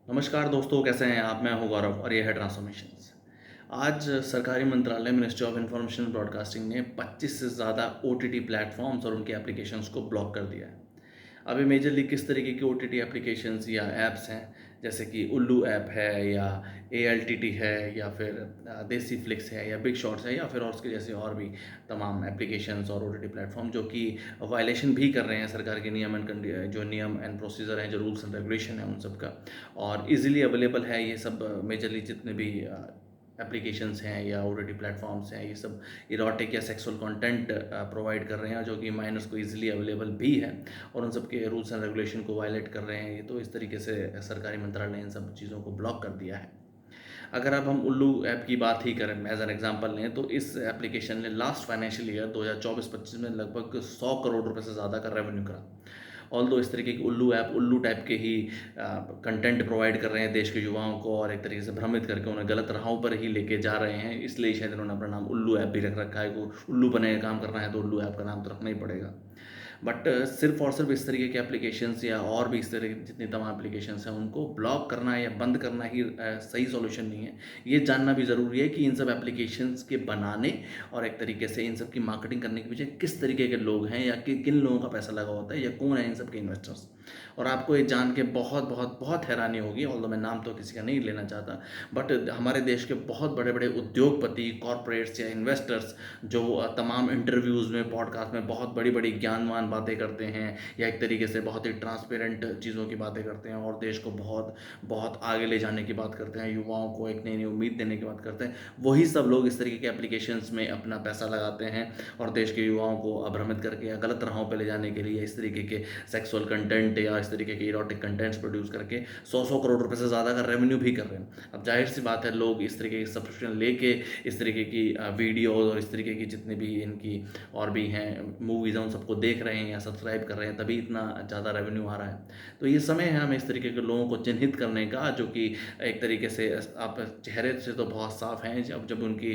नमस्कार दोस्तों, कैसे हैं आप? मैं हूं गौरव और ये है ट्रांसफॉर्मेशंस। आज सरकारी मंत्रालय मिनिस्ट्री ऑफ इंफॉर्मेशन ब्रॉडकास्टिंग ने 25 से ज़्यादा ओटीटी प्लेटफॉर्म्स और उनके एप्लीकेशंस को ब्लॉक कर दिया है। अभी मेजरली किस तरीके के ओटीटी एप्लीकेशंस या ऐप्स हैं, जैसे कि उल्लू ऐप है या एएलटीटी है या फिर देसी फ्लिक्स है या बिग शॉट्स है या फिर और उसके जैसे और भी तमाम एप्लीकेशंस और ओटीटी प्लेटफॉर्म जो कि वायलेशन भी कर रहे हैं सरकार के नियम एंड जो नियम एंड प्रोसीजर हैं, जो रूल्स एंड रेगुलेशन है उन सब का। और इजीली अवेलेबल है ये सब मेजरली जितने भी एप्लीकेशंस हैं या ओटीटी प्लेटफॉर्म्स हैं, ये सब इरोटिक या सेक्सुअल कंटेंट प्रोवाइड कर रहे हैं जो कि माइनर्स को इजीली अवेलेबल भी है और उन सब के रूल्स एंड रेगुलेशन को वायलेट कर रहे हैं। ये तो इस तरीके से सरकारी मंत्रालय ने इन सब चीज़ों को ब्लॉक कर दिया है। अगर अब हम उल्लू ऐप की बात ही करें, एज एन एग्जांपल लें, तो इस एप्लीकेशन ने लास्ट फाइनेंशियल ईयर 2024-25 में लगभग 100 करोड़ रुपए से ज़्यादा का रेवेन्यू करा। ऑल्दो इस तरीके की उल्लू ऐप उल्लू टाइप के ही कंटेंट प्रोवाइड कर रहे हैं देश के युवाओं को और एक तरीके से भ्रमित करके उन्हें गलत राहों पर ही लेके जा रहे हैं, इसलिए शायद इन्होंने अपना नाम उल्लू ऐप भी रख रखा है। को उल्लू बने काम करना है तो उल्लू ऐप का नाम तो रखना ही पड़ेगा। बट सिर्फ और सिर्फ इस तरीके के एप्लीकेशंस या और भी इस तरह की जितनी तमाम एप्लीकेशंस हैं उनको ब्लॉक करना या बंद करना ही सही सॉल्यूशन नहीं है। ये जानना भी ज़रूरी है कि इन सब एप्लीकेशंस के बनाने और एक तरीके से इन सब की मार्केटिंग करने के पीछे किस तरीके के लोग हैं या कि किन लोगों का पैसा लगा होता है या कौन है इन सब के इन्वेस्टर्स। और आपको ये जान के बहुत बहुत बहुत हैरानी होगी, ऑल्दो मैं नाम तो किसी का नहीं लेना चाहता, बट हमारे देश के बहुत बड़े बड़े उद्योगपति, कॉरपोरेट्स या इन्वेस्टर्स जो तमाम इंटरव्यूज़ में, पॉडकास्ट में बहुत बड़ी बड़ी ज्ञानवान बातें करते हैं या एक तरीके से बहुत ही ट्रांसपेरेंट चीज़ों की बातें करते हैं और देश को बहुत बहुत आगे ले जाने की बात करते हैं, युवाओं को एक नई नई उम्मीद देने की बात करते हैं, वही सब लोग इस तरीके के एप्लीकेशंस में अपना पैसा लगाते हैं और देश के युवाओं को भ्रमित करके या गलत राहों पर ले जाने के लिए इस तरीके के सेक्सुअल कंटेंट या इस तरीके के इरोटिक कंटेंट्स प्रोड्यूस करके 100-100 करोड़ रुपए से ज़्यादा का रेवेन्यू भी कर रहे हैं। अब जाहिर सी बात है, लोग इस तरीके की सब्सक्रिप्शन लेके इस तरीके की वीडियोज़ और इस तरीके की जितने भी इनकी और भी हैं मूवीज़ हैं उन सबको देख रहे हैं या सब्सक्राइब कर रहे हैं, तभी इतना ज़्यादा रेवेन्यू आ रहा है। तो ये समय है हमें इस तरीके के लोगों को चिन्हित करने का, जो कि एक तरीके से आप चेहरे से तो बहुत साफ हैं, जब जब उनकी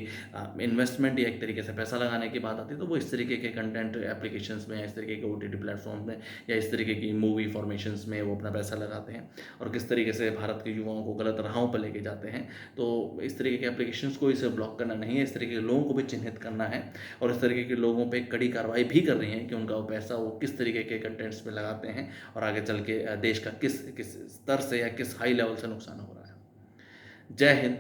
इन्वेस्टमेंट या एक तरीके से पैसा लगाने की बात आती है तो वो इस तरीके के कंटेंट एप्लीकेशंस में, इस तरीके के ओटीटी प्लेटफॉर्म में या इस तरीके की मूवी फॉर्मेशंस में वो अपना पैसा लगाते हैं और किस तरीके से भारत के युवाओं को गलत राहों पर लेके जाते हैं। तो इस तरीके के एप्लीकेशंस को इसे ब्लॉक करना नहीं है, इस तरीके के लोगों को भी चिन्हित करना है और इस तरीके के लोगों पे कड़ी कार्रवाई भी कर रही है कि उनका वो पैसा वो किस तरीके के कंटेंट्स पे लगाते हैं और आगे चल के देश का किस किस स्तर से या किस हाई लेवल से नुकसान हो रहा है। जय हिंद।